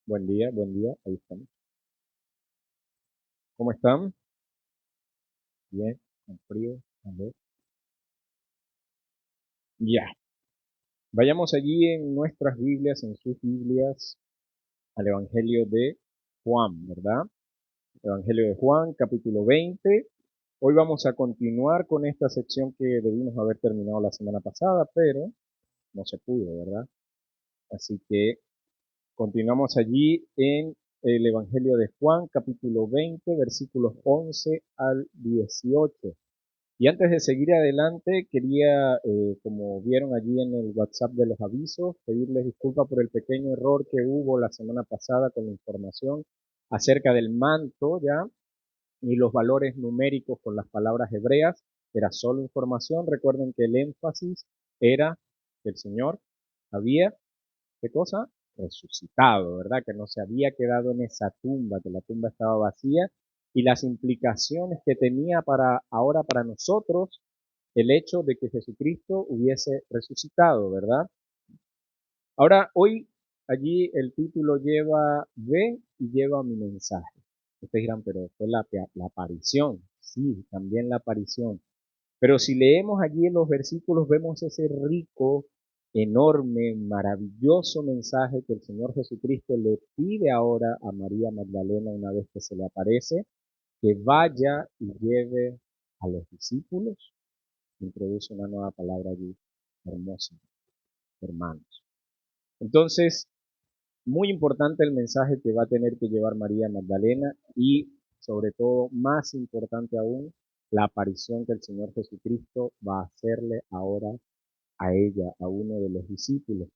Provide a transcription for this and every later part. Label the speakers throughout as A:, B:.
A: Buen día, ahí estamos. ¿Cómo están? Bien, con frío, a ver. Ya, vayamos allí en nuestras Biblias, en sus Biblias, al Evangelio de Juan, ¿verdad? Evangelio de Juan, capítulo 20. Hoy vamos a continuar con esta sección que debimos haber terminado la semana pasada, pero no se pudo, ¿verdad? Así que continuamos allí en el Evangelio de Juan, capítulo 20, versículos 11 al 18. Y antes de seguir adelante, quería, como vieron allí en el WhatsApp de los avisos, pedirles disculpas por el pequeño error que hubo la semana pasada con la información acerca del manto, ¿ya? Y los valores numéricos con las palabras hebreas. Era solo información. Recuerden que el énfasis era que el Señor había, ¿qué cosa? Resucitado, ¿verdad? Que no se había quedado en esa tumba, que la tumba estaba vacía y las implicaciones que tenía para ahora para nosotros el hecho de que Jesucristo hubiese resucitado, ¿verdad? Ahora, hoy allí el título lleva Ve y lleva mi mensaje. Ustedes dirán, pero fue la aparición. Sí, también la aparición. Pero si leemos allí en los versículos, vemos ese rico, enorme, maravilloso mensaje que el Señor Jesucristo le pide ahora a María Magdalena una vez que se le aparece, que vaya y lleve a los discípulos. Introduce una nueva palabra allí, hermosa, hermanos. Entonces, muy importante el mensaje que va a tener que llevar María Magdalena y, sobre todo, más importante aún, la aparición que el Señor Jesucristo va a hacerle ahora a ella, a uno de los discípulos.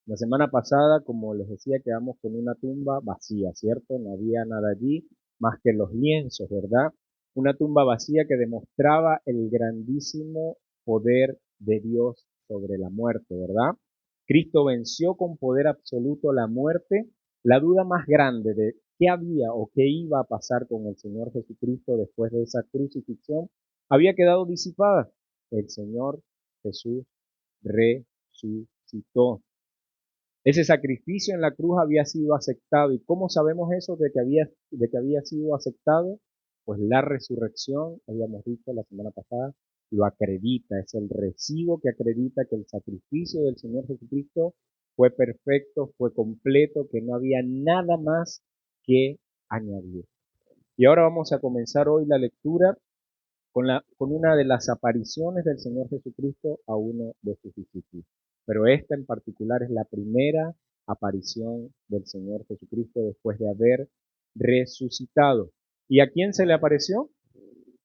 A: La semana pasada, como les decía, quedamos con una tumba vacía, ¿cierto? No había nada allí más que los lienzos, ¿verdad? Una tumba vacía que demostraba el grandísimo poder de Dios sobre la muerte, ¿verdad? Cristo venció con poder absoluto la muerte. La duda más grande de qué había o qué iba a pasar con el Señor Jesucristo después de esa crucifixión había quedado disipada. El Señor Jesús resucitó. Ese sacrificio en la cruz había sido aceptado. ¿Y cómo sabemos eso de que había sido aceptado? Pues la resurrección, habíamos dicho la semana pasada, lo acredita. Es el recibo que acredita que el sacrificio del Señor Jesucristo fue perfecto, fue completo, que no había nada más que añadir. Y ahora vamos a comenzar hoy la lectura con una de las apariciones del Señor Jesucristo a uno de sus discípulos. Pero esta en particular es la primera aparición del Señor Jesucristo después de haber resucitado. ¿Y a quién se le apareció?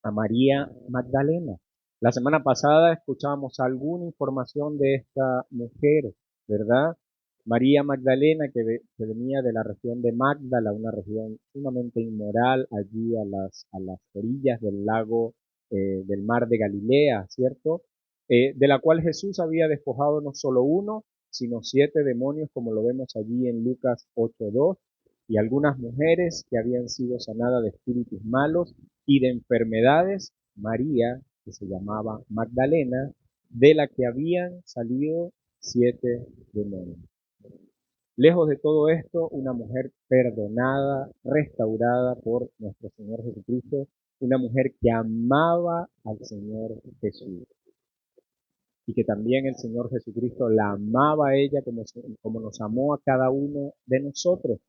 A: A María Magdalena. La semana pasada escuchábamos alguna información de esta mujer, ¿verdad? María Magdalena, que venía de la región de Magdala, una región sumamente inmoral, allí a las orillas del lago, del mar de Galilea, ¿cierto? De la cual Jesús había despojado no solo uno, sino 7 demonios, como lo vemos allí en Lucas 8:2, y algunas mujeres que habían sido sanadas de espíritus malos y de enfermedades. María, que se llamaba Magdalena, de la que habían salido 7 demonios. Lejos de todo esto, una mujer perdonada, restaurada por nuestro Señor Jesucristo, una mujer que amaba al Señor Jesús y que también el Señor Jesucristo la amaba a ella como nos amó a cada uno de nosotros.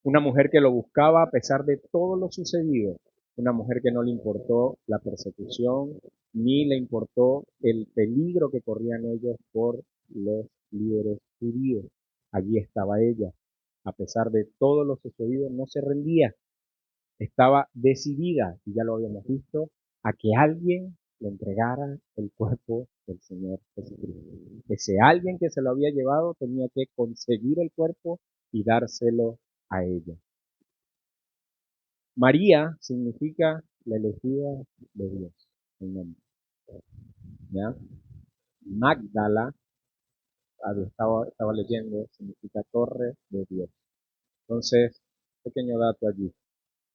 A: Una mujer que lo buscaba a pesar de todo lo sucedido. Una mujer que no le importó la persecución, ni le importó el peligro que corrían ellos por los líderes judíos. Allí estaba ella. A pesar de todo lo sucedido, no se rendía. Estaba decidida, y ya lo habíamos visto, a que alguien le entregara el cuerpo del Señor Jesucristo. Ese alguien que se lo había llevado tenía que conseguir el cuerpo y dárselo a ella. María significa la elegida de Dios, el nombre, ¿ya? Magdala, estaba leyendo, significa torre de Dios. Entonces, pequeño dato allí.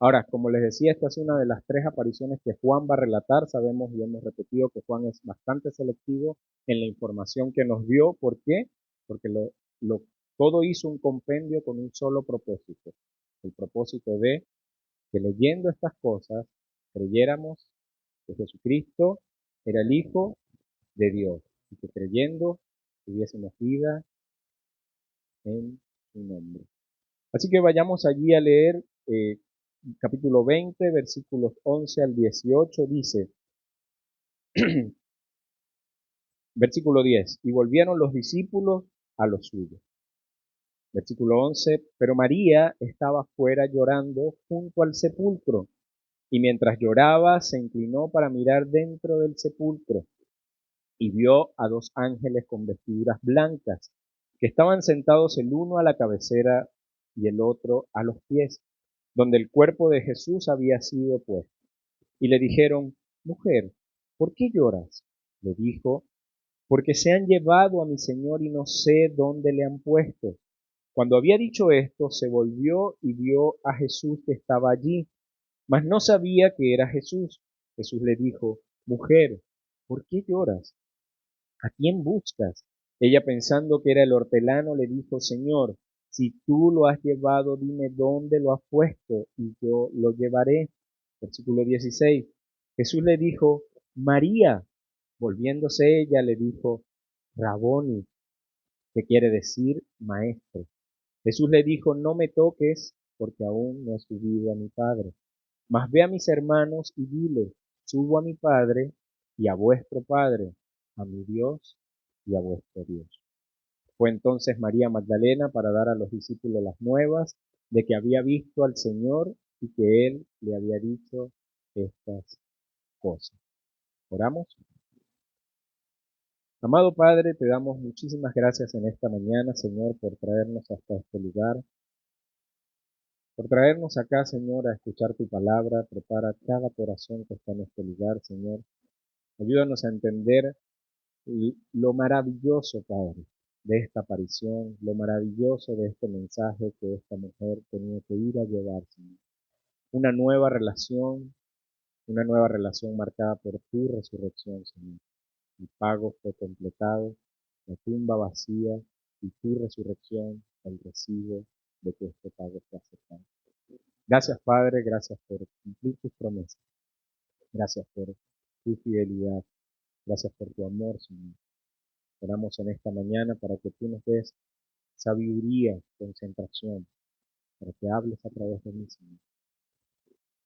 A: Ahora, como les decía, esta es una de las 3 apariciones que Juan va a relatar. Sabemos y hemos repetido que Juan es bastante selectivo en la información que nos dio. ¿Por qué? Porque lo Todo hizo un compendio con un solo propósito, el propósito de que leyendo estas cosas creyéramos que Jesucristo era el Hijo de Dios y que creyendo tuviésemos vida en su nombre. Así que vayamos allí a leer capítulo 20, versículos 11 al 18, dice, versículo 10, y volvieron los discípulos a lo suyo. Versículo 11, pero María estaba fuera llorando junto al sepulcro, y mientras lloraba se inclinó para mirar dentro del sepulcro, y vio a dos ángeles con vestiduras blancas, que estaban sentados el uno a la cabecera y el otro a los pies, donde el cuerpo de Jesús había sido puesto. Y le dijeron, mujer, ¿por qué lloras? Le dijo, porque se han llevado a mi Señor y no sé dónde le han puesto. Cuando había dicho esto, se volvió y vio a Jesús que estaba allí, mas no sabía que era Jesús. Jesús le dijo, mujer, ¿por qué lloras? ¿A quién buscas? Ella, pensando que era el hortelano, le dijo, Señor, si tú lo has llevado, dime dónde lo has puesto y yo lo llevaré. Versículo 16. Jesús le dijo, María. Volviéndose ella le dijo, Raboni, que quiere decir maestro. Jesús le dijo, no me toques, porque aún no he subido a mi Padre. Mas ve a mis hermanos y dile, subo a mi Padre y a vuestro Padre, a mi Dios y a vuestro Dios. Fue entonces María Magdalena para dar a los discípulos las nuevas de que había visto al Señor y que Él le había dicho estas cosas. ¿Oramos? Amado Padre, te damos muchísimas gracias en esta mañana, Señor, por traernos hasta este lugar, por traernos acá, Señor, a escuchar tu palabra. Prepara cada corazón que está en este lugar, Señor. Ayúdanos a entender lo maravilloso, Padre, de esta aparición, lo maravilloso de este mensaje que esta mujer tenía que ir a llevar, Señor. Una una nueva relación marcada por tu resurrección, Señor. El pago fue completado, la tumba vacía y tu resurrección, el recibo de que este pago fue aceptado. Gracias, Padre, gracias por cumplir tus promesas. Gracias por tu fidelidad. Gracias por tu amor, Señor. Oramos en esta mañana para que tú nos des sabiduría, concentración, para que hables a través de mí, Señor.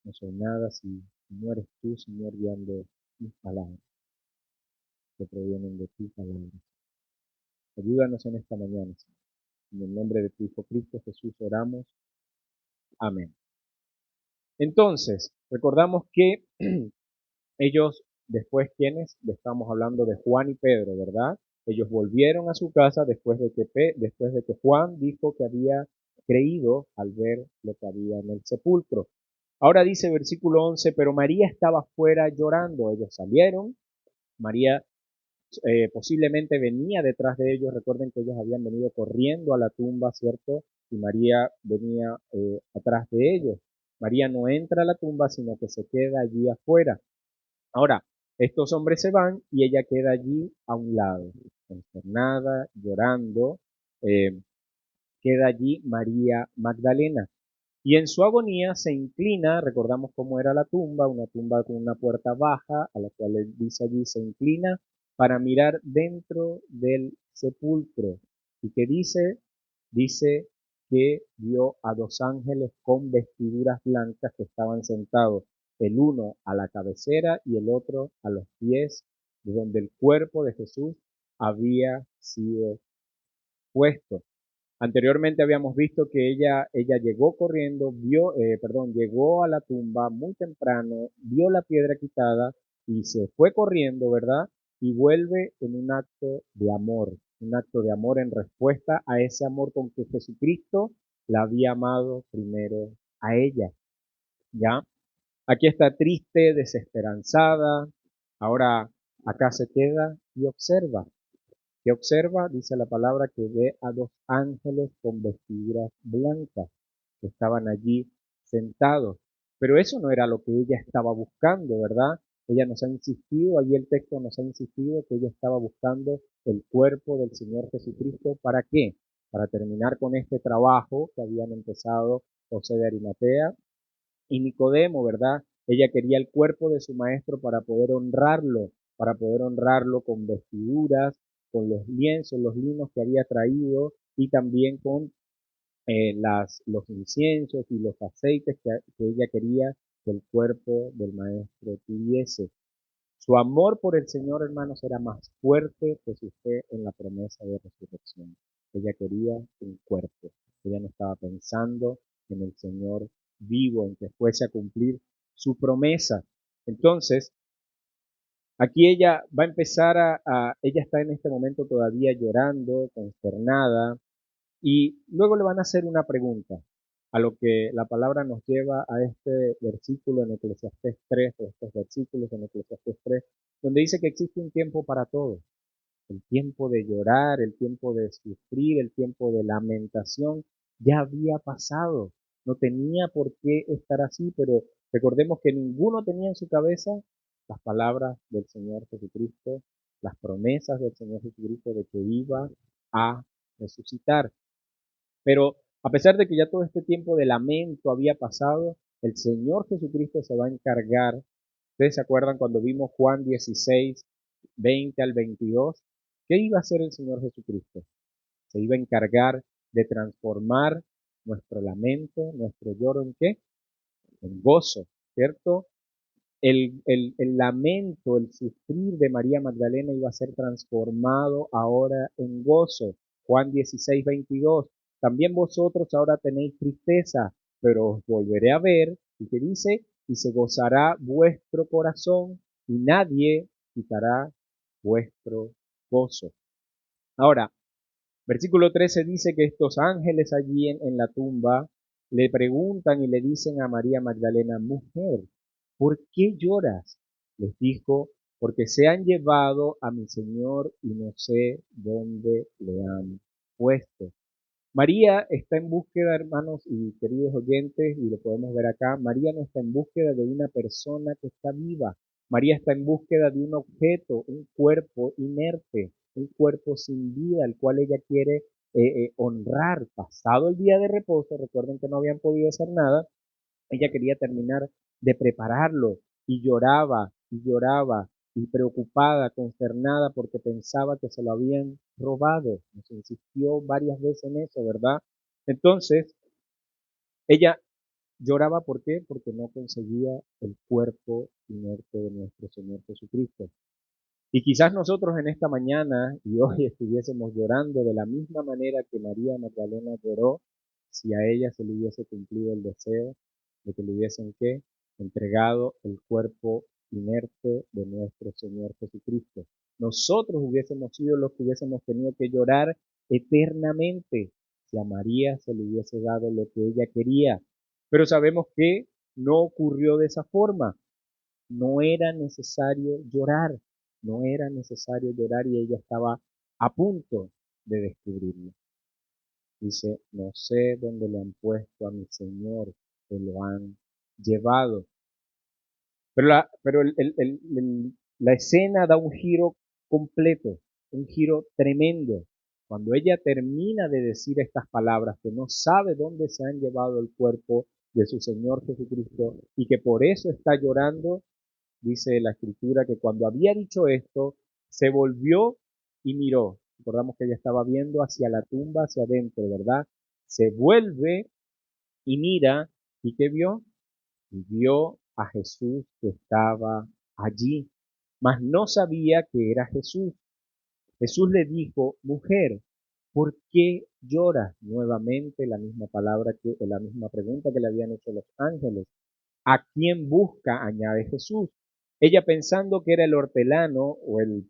A: No soy nada si no eres tú, Señor, guiando mis palabras, que provienen de tu palabra. Ayúdanos en esta mañana, Señor. En el nombre de tu Hijo Cristo Jesús oramos. Amén. Entonces, recordamos que ellos, después, ¿quiénes? Estamos hablando de Juan y Pedro, ¿verdad? Ellos volvieron a su casa después de que Juan dijo que había creído al ver lo que había en el sepulcro. Ahora dice versículo 11, pero María estaba fuera llorando. Ellos salieron, María posiblemente venía detrás de ellos. Recuerden que ellos habían venido corriendo a la tumba, ¿cierto? Y María venía atrás de ellos. María no entra a la tumba, sino que se queda allí afuera. Ahora, estos hombres se van y ella queda allí a un lado, consternada, llorando. Queda allí María Magdalena. Y en su agonía se inclina, recordamos cómo era la tumba, una tumba con una puerta baja, a la cual él dice allí, se inclina para mirar dentro del sepulcro. ¿Y qué dice? Dice que vio a dos ángeles con vestiduras blancas que estaban sentados, el uno a la cabecera y el otro a los pies, de donde el cuerpo de Jesús había sido puesto. Anteriormente habíamos visto que ella llegó corriendo, llegó a la tumba muy temprano, vio la piedra quitada y se fue corriendo, ¿verdad? Y vuelve en un acto de amor en respuesta a ese amor con que Jesucristo la había amado primero a ella, ¿ya? Aquí está triste, desesperanzada, ahora acá se queda y observa. ¿Qué observa? Dice la palabra que ve a dos ángeles con vestiduras blancas que estaban allí sentados. Pero eso no era lo que ella estaba buscando, ¿verdad? Ella nos ha insistido, allí el texto nos ha insistido que ella estaba buscando el cuerpo del Señor Jesucristo. ¿Para qué? para terminar con este trabajo que habían empezado José de Arimatea y Nicodemo, ¿verdad? Ella quería el cuerpo de su maestro para poder honrarlo con vestiduras, con los lienzos, los linos que había traído y también con los inciensos y los aceites que ella quería que el cuerpo del maestro tuviese. Su amor por el Señor, hermanos, era más fuerte que su fe en la promesa de resurrección. Ella quería un cuerpo. Ella no estaba pensando en el Señor vivo, en que fuese a cumplir su promesa. Entonces, aquí ella va a empezar ella está en este momento todavía llorando, consternada, y luego le van a hacer una pregunta, a lo que la palabra nos lleva a este versículo en Eclesiastés 3, o estos versículos en Eclesiastés 3, donde dice que existe un tiempo para todo. El tiempo de llorar, el tiempo de sufrir, el tiempo de lamentación, ya había pasado. No tenía por qué estar así, pero recordemos que ninguno tenía en su cabeza las palabras del Señor Jesucristo, las promesas del Señor Jesucristo de que iba a resucitar. Pero a pesar de que ya todo este tiempo de lamento había pasado, el Señor Jesucristo se va a encargar. ¿Ustedes se acuerdan cuando vimos Juan 16, 20 al 22? ¿Qué iba a hacer el Señor Jesucristo? Se iba a encargar de transformar nuestro lamento, nuestro lloro en qué? En gozo, ¿cierto? El lamento, el sufrir de María Magdalena iba a ser transformado ahora en gozo. Juan 16, 22. También vosotros ahora tenéis tristeza, pero os volveré a ver. ¿Y qué dice? Y se gozará vuestro corazón y nadie quitará vuestro gozo. Ahora, versículo 13 dice que estos ángeles allí en la tumba le preguntan y le dicen a María Magdalena, mujer, ¿por qué lloras? Les dijo, porque se han llevado a mi Señor y no sé dónde le han puesto. María está en búsqueda, hermanos y queridos oyentes, y lo podemos ver acá, María no está en búsqueda de una persona que está viva. María está en búsqueda de un objeto, un cuerpo inerte, un cuerpo sin vida, el cual ella quiere honrar. Pasado el día de reposo, recuerden que no habían podido hacer nada, ella quería terminar de prepararlo y lloraba y preocupada, consternada porque pensaba que se lo habían robado. Nos insistió varias veces en eso, ¿verdad? Entonces, ella lloraba, ¿por qué? Porque no conseguía el cuerpo inerte de nuestro Señor Jesucristo. Y quizás nosotros en esta mañana y hoy estuviésemos llorando de la misma manera que María Magdalena lloró si a ella se le hubiese cumplido el deseo de que le hubiesen ¿qué? Entregado el cuerpo inerte de nuestro Señor Jesucristo. Nosotros hubiésemos sido los que hubiésemos tenido que llorar eternamente si a María se le hubiese dado lo que ella quería. Pero sabemos que no ocurrió de esa forma. No era necesario llorar, no era necesario llorar y ella estaba a punto de descubrirlo. Dice, no sé dónde le han puesto a mi Señor, que lo han llevado. Pero la escena da un giro completo, un giro tremendo. Cuando ella termina de decir estas palabras, que no sabe dónde se han llevado el cuerpo de su Señor Jesucristo y que por eso está llorando, dice la escritura que cuando había dicho esto, se volvió y miró. Recordamos que ella estaba viendo hacia la tumba, hacia adentro, ¿verdad? Se vuelve y mira, ¿y qué vio? Y vio a Jesús que estaba allí, mas no sabía que era Jesús. Jesús le dijo, mujer, ¿por qué lloras? Nuevamente la misma pregunta que le habían hecho los ángeles. ¿A quién busca? Añade Jesús. Ella pensando que era el hortelano o el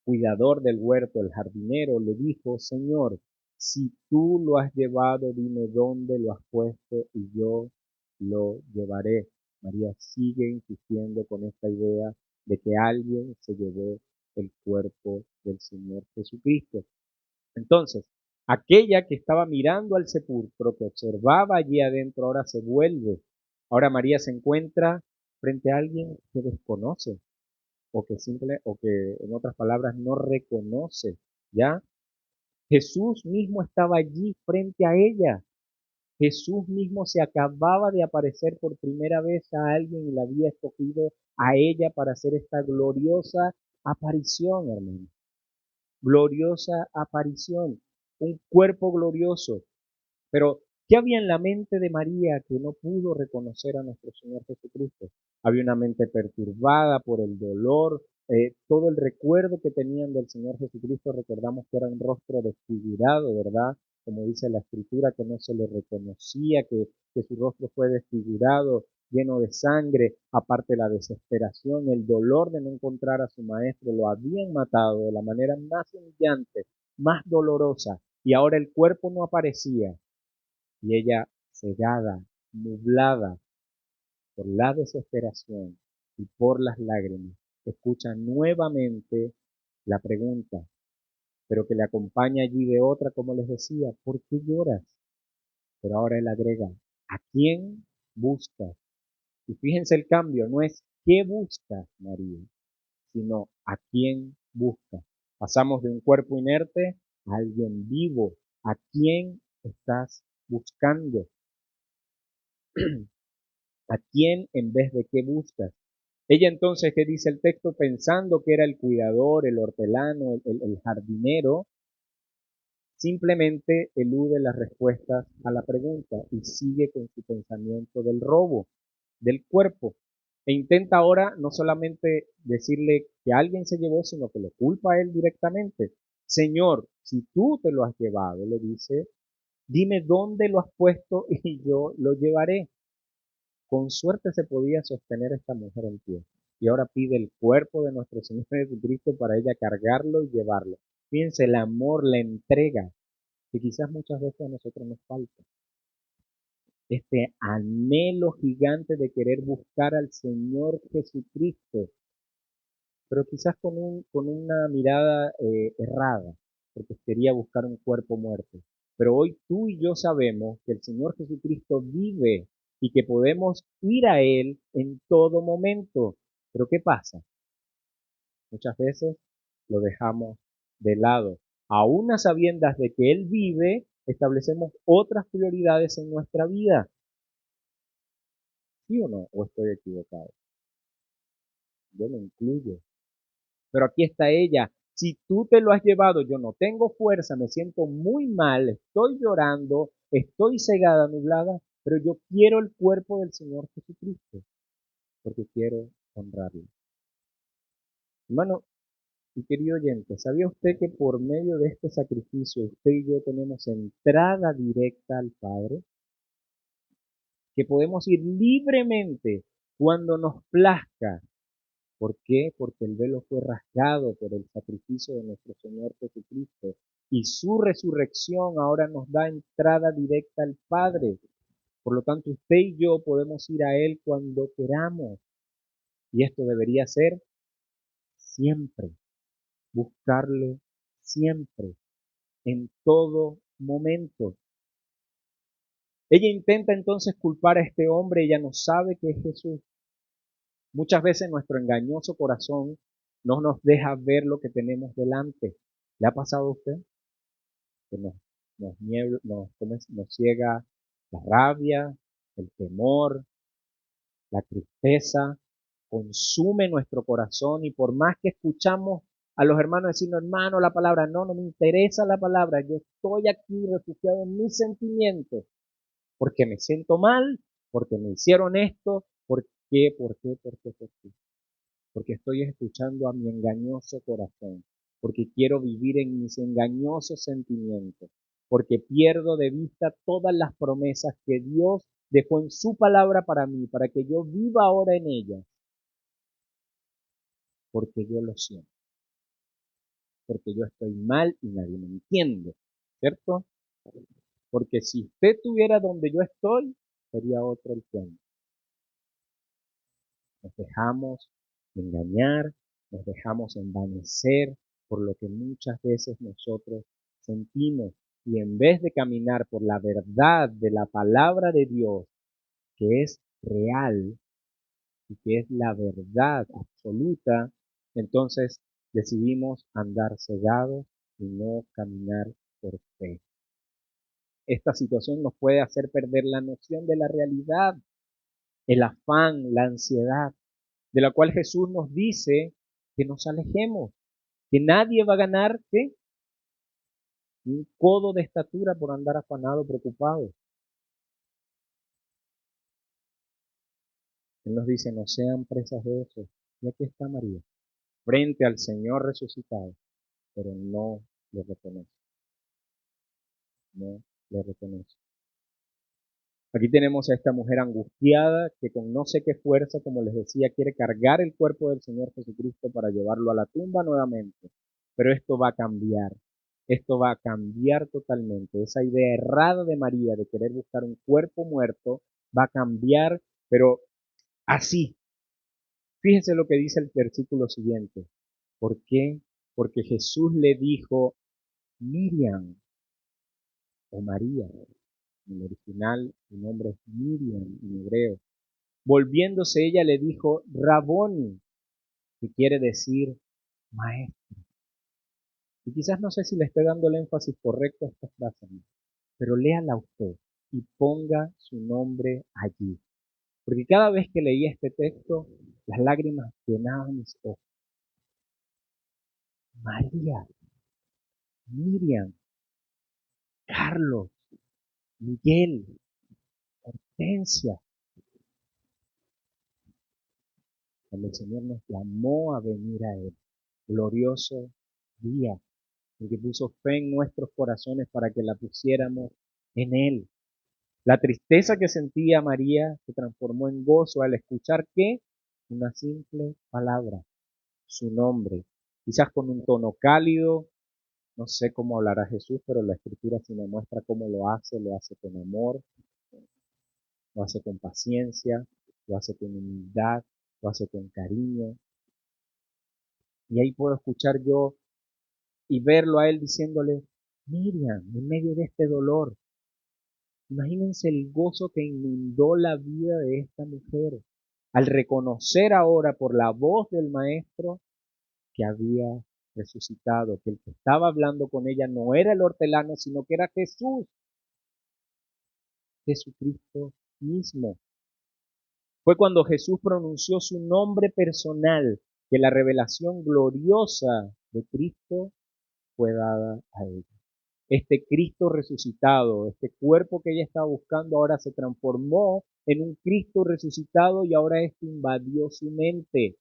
A: cuidador del huerto, el jardinero, le dijo, Señor, si tú lo has llevado, dime dónde lo has puesto y yo lo llevaré. María sigue insistiendo con esta idea de que alguien se llevó el cuerpo del Señor Jesucristo. Entonces, aquella que estaba mirando al sepulcro, que observaba allí adentro, ahora se vuelve. Ahora María se encuentra frente a alguien que desconoce, o que en otras palabras, no reconoce, ¿ya? Jesús mismo estaba allí frente a ella. Jesús mismo se acababa de aparecer por primera vez a alguien y la había escogido a ella para hacer esta gloriosa aparición, hermano. Gloriosa aparición, un cuerpo glorioso. Pero, ¿qué había en la mente de María que no pudo reconocer a nuestro Señor Jesucristo? Había una mente perturbada por el dolor, todo el recuerdo que tenían del Señor Jesucristo, recordamos que era un rostro desfigurado, ¿verdad? Como dice la Escritura, que no se le reconocía, que su rostro fue desfigurado, lleno de sangre, aparte la desesperación, el dolor de no encontrar a su maestro, lo habían matado de la manera más humillante, más dolorosa, y ahora el cuerpo no aparecía, y ella, cegada, nublada por la desesperación y por las lágrimas, escucha nuevamente la pregunta, pero que le acompaña allí de otra, como les decía, ¿por qué lloras? Pero ahora él agrega, ¿a quién buscas? Y fíjense el cambio, no es ¿qué buscas, María?, sino ¿a quién buscas? Pasamos de un cuerpo inerte a alguien vivo. ¿A quién estás buscando? ¿A quién en vez de qué buscas? Ella entonces, ¿qué dice el texto? Pensando que era el cuidador, el hortelano, el jardinero, simplemente elude las respuestas a la pregunta y sigue con su pensamiento del robo, del cuerpo. E intenta ahora no solamente decirle que alguien se llevó, sino que lo culpa a él directamente. Señor, si tú te lo has llevado, le dice, dime dónde lo has puesto y yo lo llevaré. Con suerte se podía sostener esta mujer en pie. Y ahora pide el cuerpo de nuestro Señor Jesucristo para ella cargarlo y llevarlo. Fíjense el amor, la entrega, que quizás muchas veces a nosotros nos falta. Este anhelo gigante de querer buscar al Señor Jesucristo, pero quizás con una mirada errada, porque quería buscar un cuerpo muerto. Pero hoy tú y yo sabemos que el Señor Jesucristo vive y que podemos ir a Él en todo momento. Pero ¿qué pasa? Muchas veces lo dejamos de lado. Aún a sabiendas de que Él vive, establecemos otras prioridades en nuestra vida. ¿Sí o no? ¿O estoy equivocado? Yo me incluyo. Pero aquí está ella. Si tú te lo has llevado, yo no tengo fuerza, me siento muy mal, estoy llorando, estoy cegada, nublada, pero yo quiero el cuerpo del Señor Jesucristo, porque quiero honrarlo. Hermano y querido oyente, ¿sabía usted que por medio de este sacrificio usted y yo tenemos entrada directa al Padre? Que podemos ir libremente cuando nos plazca. ¿Por qué? Porque el velo fue rasgado por el sacrificio de nuestro Señor Jesucristo y su resurrección ahora nos da entrada directa al Padre. Por lo tanto, usted y yo podemos ir a Él cuando queramos. Y esto debería ser siempre, buscarle siempre, en todo momento. Ella intenta entonces culpar a este hombre, ella no sabe que es Jesús. Muchas veces nuestro engañoso corazón no nos deja ver lo que tenemos delante. ¿Le ha pasado a usted? Que nos ciega la rabia, el temor, la tristeza, consume nuestro corazón y por más que escuchamos a los hermanos decirnos, hermano, la palabra, no, no me interesa la palabra, yo estoy aquí refugiado en mis sentimientos, porque me siento mal, porque me hicieron esto, ¿por qué, por qué, por qué, por qué? Porque estoy escuchando a mi engañoso corazón, porque quiero vivir en mis engañosos sentimientos, porque pierdo de vista todas las promesas que Dios dejó en su palabra para mí, para que yo viva ahora en ellas, porque yo lo siento, porque yo estoy mal y nadie me entiende, ¿cierto? Porque si usted estuviera donde yo estoy, sería otro el cuento. Nos dejamos engañar, nos dejamos envanecer por lo que muchas veces nosotros sentimos y en vez de caminar por la verdad de la palabra de Dios, que es real y que es la verdad absoluta, entonces decidimos andar cegados y no caminar por fe. Esta situación nos puede hacer perder la noción de la realidad, el afán, la ansiedad, de la cual Jesús nos dice que nos alejemos, que nadie va a ganar, ¿qué? Un codo de estatura por andar afanado, preocupado. Él nos dice, no sean presas de eso. Y aquí está María, frente al Señor resucitado, pero no le reconoce, no le reconoce. Aquí tenemos a esta mujer angustiada que con no sé qué fuerza, como les decía, quiere cargar el cuerpo del Señor Jesucristo para llevarlo a la tumba nuevamente. Pero esto va a cambiar. Esto va a cambiar totalmente. Esa idea errada de María de querer buscar un cuerpo muerto va a cambiar, pero así. Fíjense lo que dice el versículo siguiente. ¿Por qué? Porque Jesús le dijo Miriam o María. En el original su nombre es Miriam en hebreo. Volviéndose ella le dijo Raboni, que quiere decir maestro. Y quizás no sé si le estoy dando el énfasis correcto a esta frase, pero léala usted y ponga su nombre allí. Porque cada vez que leía este texto, las lágrimas llenaban mis ojos. María, Miriam, Carlos, Miguel, Hortensia. Cuando el Señor nos llamó a venir a Él, glorioso día, el que puso fe en nuestros corazones para que la pusiéramos en Él. La tristeza que sentía María se transformó en gozo al escuchar que una simple palabra, su nombre, quizás con un tono cálido, no sé cómo hablará Jesús, pero la Escritura sí me muestra cómo lo hace con amor, lo hace con paciencia, lo hace con humildad, lo hace con cariño. Y ahí puedo escuchar yo y verlo a él diciéndole, Miriam, en medio de este dolor, imagínense el gozo que inundó la vida de esta mujer al reconocer ahora por la voz del maestro que había resucitado, que el que estaba hablando con ella no era el hortelano, sino que era Jesús, Jesucristo mismo. Fue cuando Jesús pronunció su nombre personal que la revelación gloriosa de Cristo fue dada a ella. Este Cristo resucitado, este cuerpo que ella estaba buscando, ahora se transformó en un Cristo resucitado y ahora esto invadió su mente.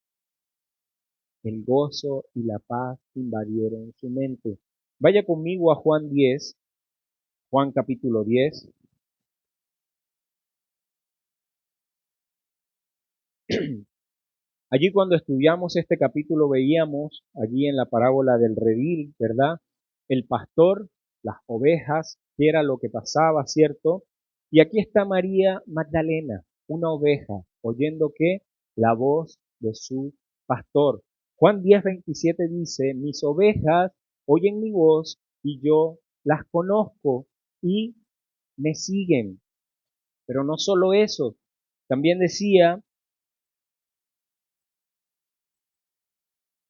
A: El gozo y la paz invadieron su mente. Vaya conmigo a Juan 10, Juan capítulo 10. Allí cuando estudiamos este capítulo veíamos allí en la parábola del redil, ¿verdad? El pastor, las ovejas, qué era lo que pasaba, ¿cierto? Y aquí está María Magdalena, una oveja, oyendo que la voz de su pastor. Juan 10:27 dice, mis ovejas oyen mi voz y yo las conozco y me siguen. Pero no solo eso, también decía,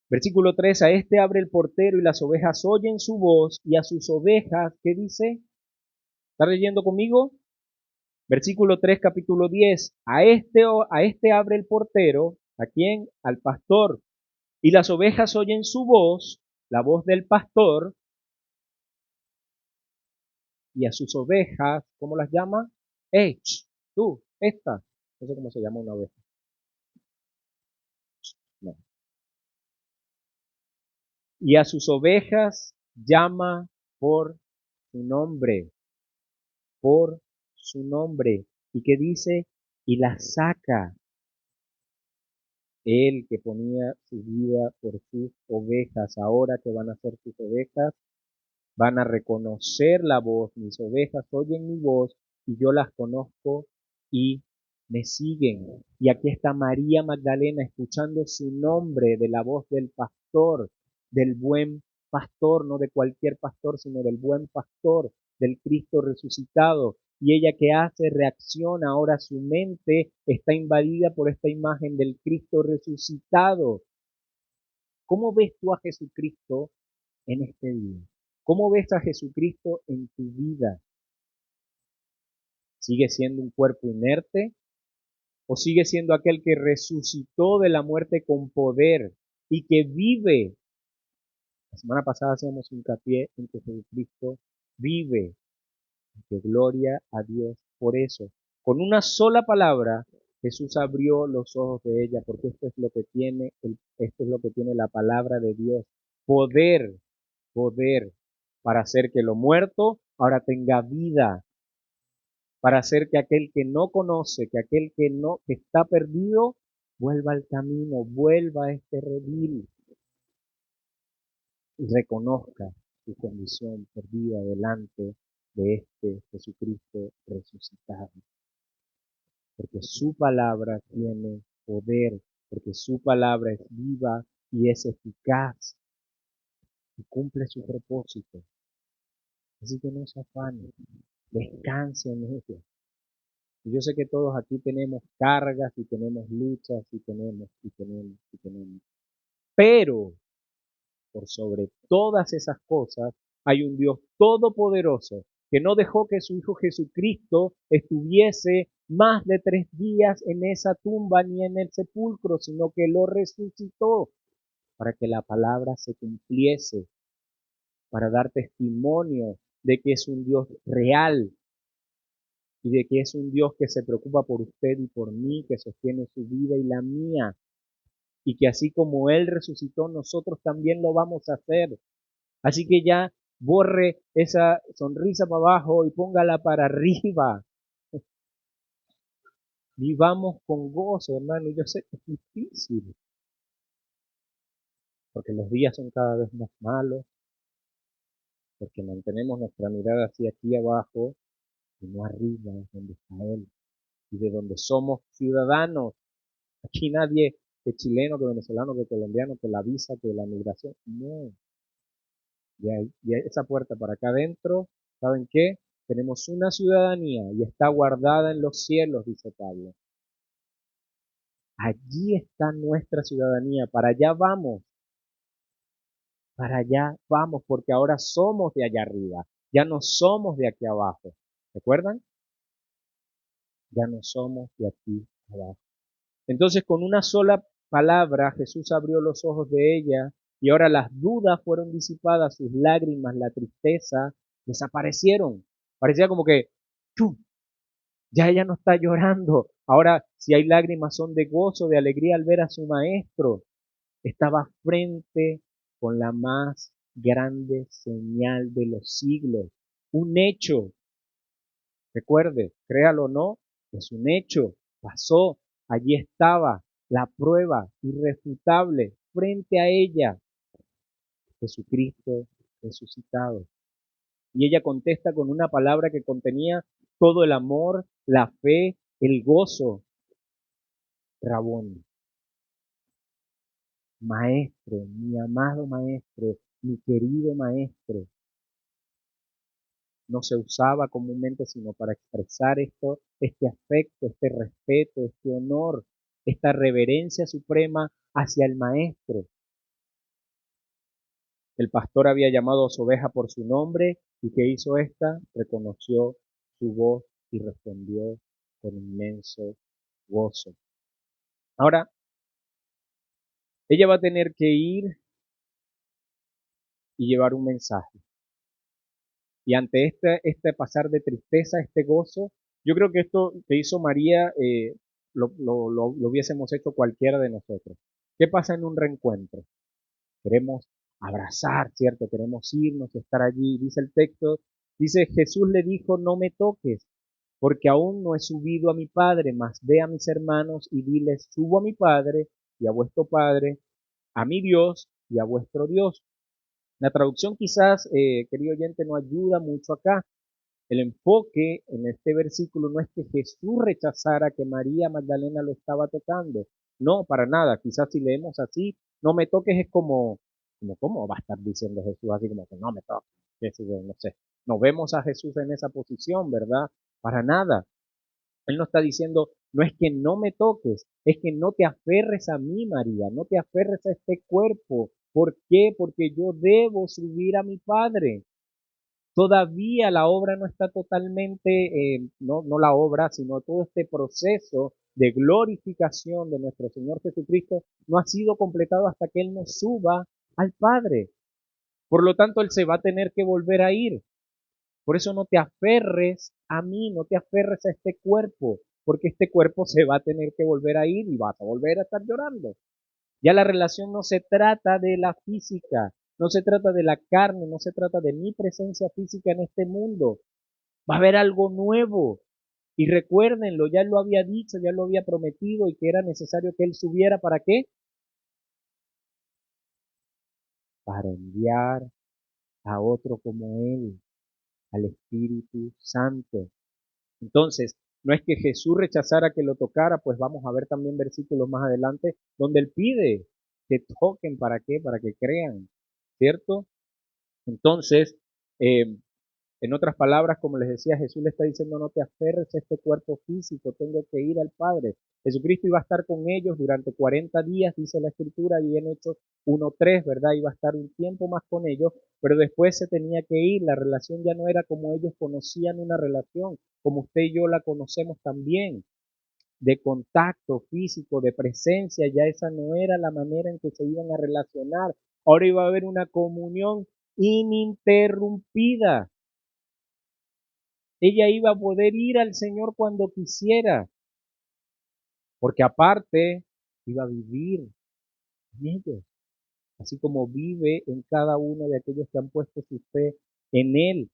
A: versículo 3, a este abre el portero y las ovejas oyen su voz y a sus ovejas, ¿qué dice? ¿Está leyendo conmigo? Versículo 3, capítulo 10, a este abre el portero, ¿a quién? Al pastor. Y las ovejas oyen su voz, la voz del pastor, y a sus ovejas, ¿cómo las llama? Tú, esta. No sé cómo se llama una oveja. No. Y a sus ovejas llama por su nombre, por su nombre. ¿Y qué dice? Y las saca. Él que ponía su vida por sus ovejas, ahora que van a ser sus ovejas, van a reconocer la voz. Mis ovejas oyen mi voz y yo las conozco y me siguen. Y aquí está María Magdalena escuchando su nombre de la voz del pastor, del buen pastor, no de cualquier pastor, sino del buen pastor, del Cristo resucitado. Y ella que hace, reacciona, ahora su mente está invadida por esta imagen del Cristo resucitado. ¿Cómo ves tú a Jesucristo en este día? ¿Cómo ves a Jesucristo en tu vida? ¿Sigue siendo un cuerpo inerte o sigue siendo aquel que resucitó de la muerte con poder y que vive? La semana pasada hacíamos hincapié en que Jesucristo vive, que gloria a Dios por eso. Con una sola palabra, Jesús abrió los ojos de ella, porque esto es lo que tiene, esto es lo que tiene la palabra de Dios. Poder, poder, para hacer que lo muerto ahora tenga vida, para hacer que aquel que no conoce, que aquel que no, que está perdido, vuelva al camino, vuelva a este redil y reconozca su condición perdida delante de este Jesucristo resucitado. Porque su palabra tiene poder, porque su palabra es viva y es eficaz y cumple su propósito. Así que no se afane, descanse en ella. Y yo sé que todos aquí tenemos cargas y tenemos luchas y tenemos. Pero por sobre todas esas cosas hay un Dios todopoderoso que no dejó que su Hijo Jesucristo estuviese más de 3 días en esa tumba ni en el sepulcro, sino que lo resucitó para que la palabra se cumpliese, para dar testimonio de que es un Dios real y de que es un Dios que se preocupa por usted y por mí, que sostiene su vida y la mía, y que así como Él resucitó, nosotros también lo vamos a hacer. Así que ya borre esa sonrisa para abajo y póngala para arriba. Vivamos con gozo, hermano. Yo sé que es difícil, porque los días son cada vez más malos, porque mantenemos nuestra mirada hacia aquí abajo y no arriba, donde está Él, y de donde somos ciudadanos. Aquí nadie, que chileno, que venezolano, que colombiano, que la visa, que la migración. No, y esa puerta para acá adentro, ¿saben qué? Tenemos una ciudadanía y está guardada en los cielos, dice Pablo. Allí está nuestra ciudadanía, para allá vamos, porque ahora somos de allá arriba, ya no somos de aquí abajo. ¿Recuerdan? Ya no somos de aquí abajo. Entonces, con una sola palabra, Jesús abrió los ojos de ella y ahora las dudas fueron disipadas, sus lágrimas, la tristeza, desaparecieron. Parecía como que ¡tum! Ya ella no está llorando. Ahora, si hay lágrimas, son de gozo, de alegría al ver a su maestro. Estaba frente con la más grande señal de los siglos. Un hecho. Recuerde, créalo o no, es un hecho. Pasó. Allí estaba la prueba irrefutable frente a ella. Jesucristo resucitado. Y ella contesta con una palabra que contenía todo el amor, la fe, el gozo. Rabón, maestro, mi amado maestro, mi querido maestro. No se usaba comúnmente sino para expresar esto, este afecto, este respeto, este honor, esta reverencia suprema hacia el maestro. El pastor había llamado a su oveja por su nombre y ¿qué hizo esta? Reconoció su voz y respondió con inmenso gozo. Ahora, ella va a tener que ir y llevar un mensaje. Y ante este pasar de tristeza, este gozo, yo creo que esto que hizo María lo hubiésemos hecho cualquiera de nosotros. ¿Qué pasa en un reencuentro? Queremos abrazar, ¿cierto? Queremos irnos, estar allí. Dice el texto, dice, Jesús le dijo, no me toques, porque aún no he subido a mi Padre, mas ve a mis hermanos y diles, subo a mi Padre y a vuestro Padre, a mi Dios y a vuestro Dios. La traducción quizás, querido oyente, no ayuda mucho acá. El enfoque en este versículo no es que Jesús rechazara que María Magdalena lo estaba tocando. No, para nada. Quizás si leemos así, no me toques es como ¿cómo va a estar diciendo Jesús así como que no me toques? No sé. No vemos a Jesús en esa posición, ¿verdad? Para nada. Él no está diciendo, no es que no me toques, es que no te aferres a mí, María, no te aferres a este cuerpo. ¿Por qué? Porque yo debo subir a mi Padre. Todavía la obra no está totalmente, no la obra, sino todo este proceso de glorificación de nuestro Señor Jesucristo no ha sido completado hasta que Él nos suba al Padre. Por lo tanto, Él se va a tener que volver a ir. Por eso no te aferres a mí, no te aferres a este cuerpo, porque este cuerpo se va a tener que volver a ir y vas a volver a estar llorando. Ya la relación no se trata de la física, no se trata de la carne, no se trata de mi presencia física en este mundo. Va a haber algo nuevo. Y recuérdenlo, ya lo había dicho, ya lo había prometido y que era necesario que Él subiera. ¿Para qué? Para enviar a otro como Él, al Espíritu Santo. Entonces, no es que Jesús rechazara que lo tocara, pues vamos a ver también versículos más adelante donde Él pide que toquen. ¿Para qué? Para que crean, ¿cierto? Entonces, eh, en otras palabras, como les decía, Jesús le está diciendo, no te aferres a este cuerpo físico, tengo que ir al Padre. Jesucristo iba a estar con ellos durante 40 días, dice la Escritura, y en Hechos 1:3, ¿verdad? Iba a estar un tiempo más con ellos, pero después se tenía que ir. La relación ya no era como ellos conocían una relación, como usted y yo la conocemos también, de contacto físico, de presencia. Ya esa no era la manera en que se iban a relacionar. Ahora iba a haber una comunión ininterrumpida. Ella iba a poder ir al Señor cuando quisiera, porque aparte iba a vivir en ellos, así como vive en cada uno de aquellos que han puesto su fe en Él.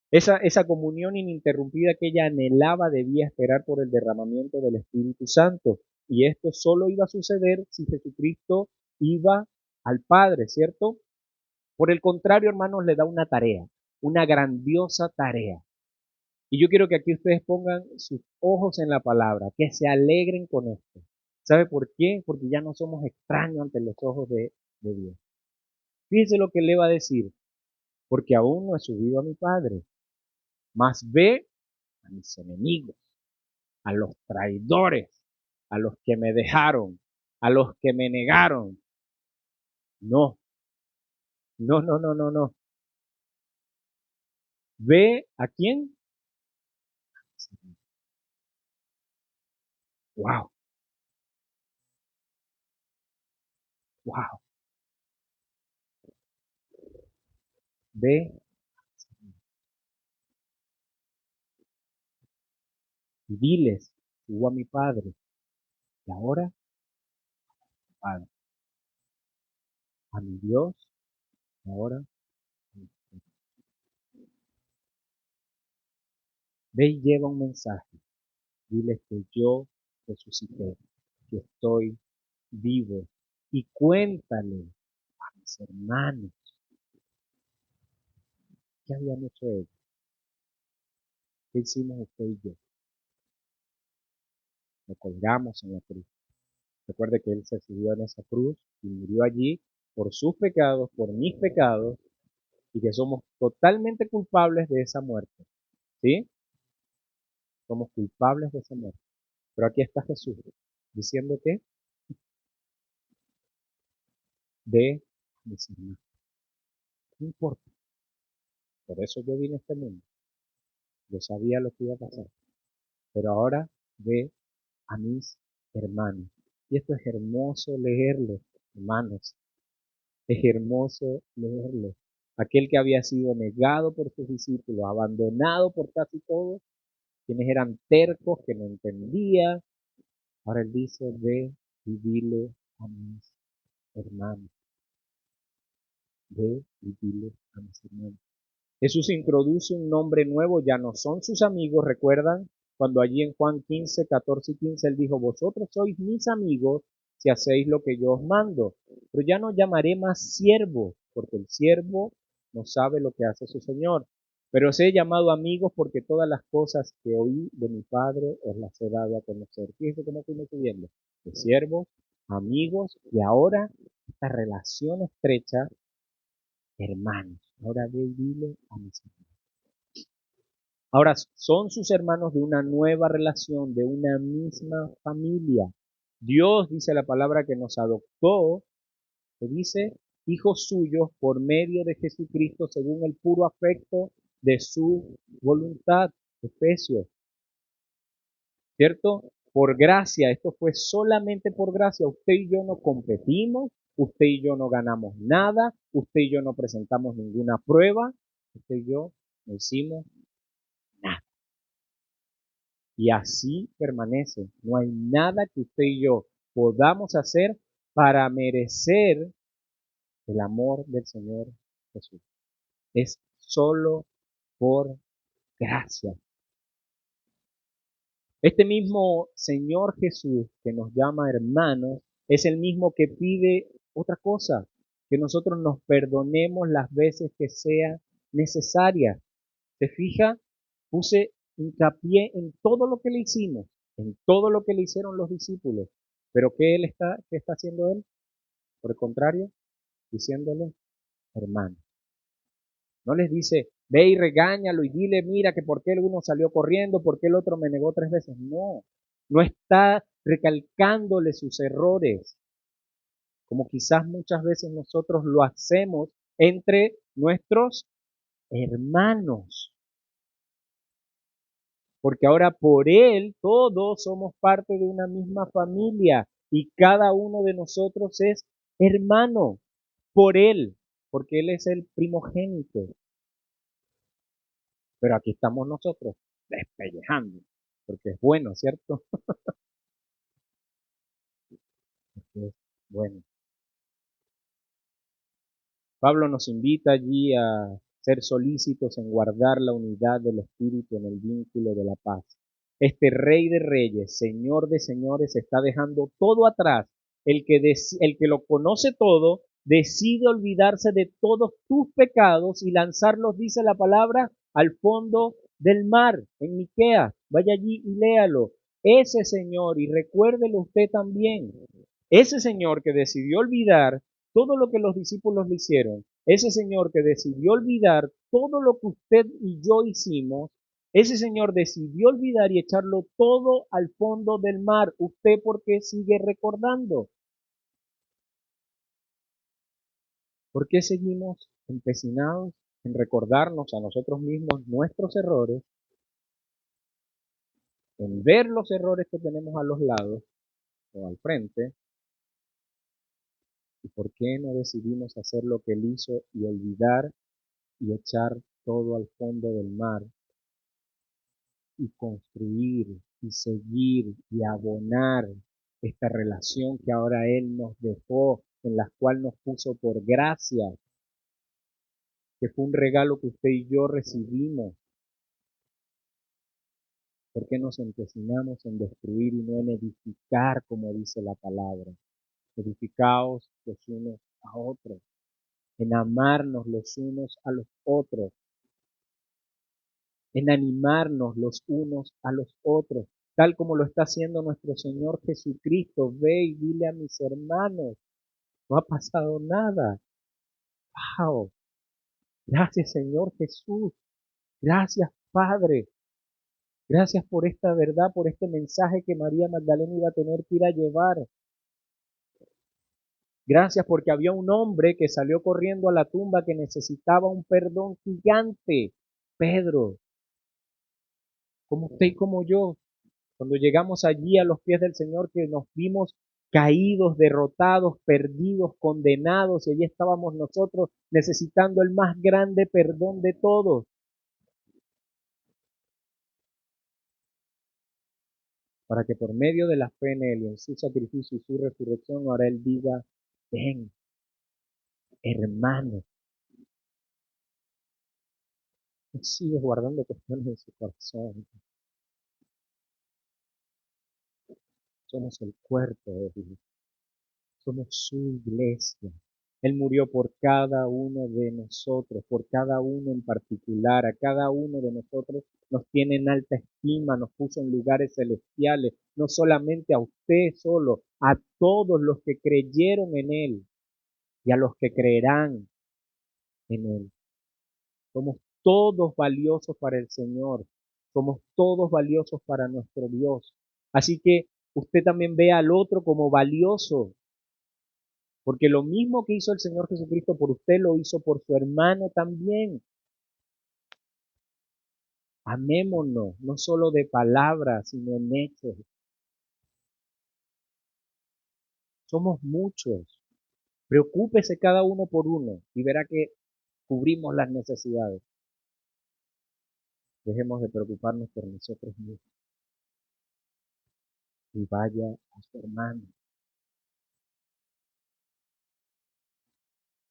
A: Esa comunión ininterrumpida que ella anhelaba debía esperar por el derramamiento del Espíritu Santo. Y esto solo iba a suceder si Jesucristo iba al Padre, ¿cierto? Por el contrario, hermanos, le da una tarea, una grandiosa tarea. Y yo quiero que aquí ustedes pongan sus ojos en la palabra, que se alegren con esto. ¿Sabe por qué? Porque ya no somos extraños ante los ojos de Dios. Fíjense lo que le va a decir, porque aún no he subido a mi Padre, mas ve a mis enemigos, a los traidores, a los que me dejaron, a los que me negaron. No, no, no, no, no, no. ¿Ve a quién? Wow, wow. Ve y diles, subo a mi Padre. Y ahora, Padre, a mi Dios, y ahora, ve y lleva un mensaje. Diles que yo resucité, que estoy vivo. Y cuéntale a mis hermanos qué habían hecho ellos, qué hicimos usted y yo. Lo colgamos en la cruz. Recuerde que Él se subió en esa cruz y murió allí por sus pecados, por mis pecados, y que somos totalmente culpables de esa muerte. ¿Sí? Somos culpables de esa muerte. Pero aquí está Jesús diciendo que de mis hermanos. No importa. Por eso yo vine a este mundo. Yo sabía lo que iba a pasar. Pero ahora ve a mis hermanos. Y esto es hermoso leerlo, hermanos. Es hermoso leerlo. Aquel que había sido negado por sus discípulos, abandonado por casi todos, quienes eran tercos, que no entendía. Ahora él dice, ve y dile a mis hermanos. Ve y dile a mis hermanos. Jesús introduce un nombre nuevo, ya no son sus amigos, ¿recuerdan? Cuando allí en Juan 15, 14 y 15 él dijo, vosotros sois mis amigos si hacéis lo que yo os mando, pero ya no llamaré más siervos, porque el siervo no sabe lo que hace su Señor, pero os he llamado amigos porque todas las cosas que oí de mi Padre os las he dado a conocer. Fíjense cómo fuimos subiendo, de siervos, amigos, y ahora esta relación estrecha, hermanos. Ahora ve y dile a mis hermanos. Ahora son sus hermanos de una nueva relación, de una misma familia. Dios dice la palabra que nos adoptó, que dice hijos suyos por medio de Jesucristo según el puro afecto de su voluntad. Efesios, ¿cierto? Por gracia, esto fue solamente por gracia. Usted y yo no competimos, usted y yo no ganamos nada, usted y yo no presentamos ninguna prueba, usted y yo no hicimos nada. Y así permanece. No hay nada que usted y yo podamos hacer para merecer el amor del Señor Jesús. Es solo por gracia. Este mismo Señor Jesús que nos llama hermanos es el mismo que pide otra cosa, que nosotros nos perdonemos las veces que sea necesaria. ¿Se fija? Puse hincapié en todo lo que le hicimos, en todo lo que le hicieron los discípulos. Pero qué está haciendo él? Por el contrario, diciéndole, hermano. No les dice, ve y regáñalo y dile, mira, que por qué el uno salió corriendo, por qué el otro me negó 3 veces. No, no está recalcándole sus errores, como quizás muchas veces nosotros lo hacemos entre nuestros hermanos. Porque ahora por Él todos somos parte de una misma familia y cada uno de nosotros es hermano por Él, porque Él es el primogénito. Pero aquí estamos nosotros despellejando, porque es bueno, ¿cierto? Porque es bueno. Pablo nos invita allí a ser solícitos en guardar la unidad del Espíritu en el vínculo de la paz. Este Rey de Reyes, Señor de Señores, está dejando todo atrás. El que lo conoce todo, decide olvidarse de todos tus pecados y lanzarlos, dice la palabra, al fondo del mar, en Miqueas. Vaya allí y léalo. Ese Señor, y recuérdelo usted también, ese Señor que decidió olvidar todo lo que los discípulos le hicieron, ese Señor que decidió olvidar todo lo que usted y yo hicimos, ese Señor decidió olvidar y echarlo todo al fondo del mar. ¿Usted por qué sigue recordando? ¿Por qué seguimos empecinados en recordarnos a nosotros mismos nuestros errores, en ver los errores que tenemos a los lados o al frente? ¿Y por qué no decidimos hacer lo que Él hizo y olvidar y echar todo al fondo del mar y construir y seguir y abonar esta relación que ahora Él nos dejó, en la cual nos puso por gracia, que fue un regalo que usted y yo recibimos? ¿Por qué nos empecinamos en destruir y no en edificar, como dice la palabra? Edificaos los unos a otros, en amarnos los unos a los otros, en animarnos los unos a los otros, tal como lo está haciendo nuestro Señor Jesucristo. Ve y dile a mis hermanos, no ha pasado nada. ¡Wow! Gracias Señor Jesús, gracias Padre, gracias por esta verdad, por este mensaje que María Magdalena iba a tener que ir a llevar. Gracias porque había un hombre que salió corriendo a la tumba que necesitaba un perdón gigante. Pedro, como usted y como yo, cuando llegamos allí a los pies del Señor, que nos vimos caídos, derrotados, perdidos, condenados, y allí estábamos nosotros necesitando el más grande perdón de todos, para que por medio de la fe en Él y en su sacrificio y su resurrección, ahora Él diga, ven, hermano, no sigues guardando cuestiones en su corazón. Somos el cuerpo de Dios, somos su iglesia. Él murió por cada uno de nosotros, por cada uno en particular. A cada uno de nosotros nos tiene en alta estima, nos puso en lugares celestiales, no solamente a usted solo, a todos los que creyeron en Él y a los que creerán en Él. Somos todos valiosos para el Señor, somos todos valiosos para nuestro Dios. Así que usted también ve al otro como valioso. Porque lo mismo que hizo el Señor Jesucristo por usted, lo hizo por su hermano también. Amémonos, no solo de palabras, sino en hechos. Somos muchos. Preocúpese cada uno por uno y verá que cubrimos las necesidades. Dejemos de preocuparnos por nosotros mismos y vaya a su hermano.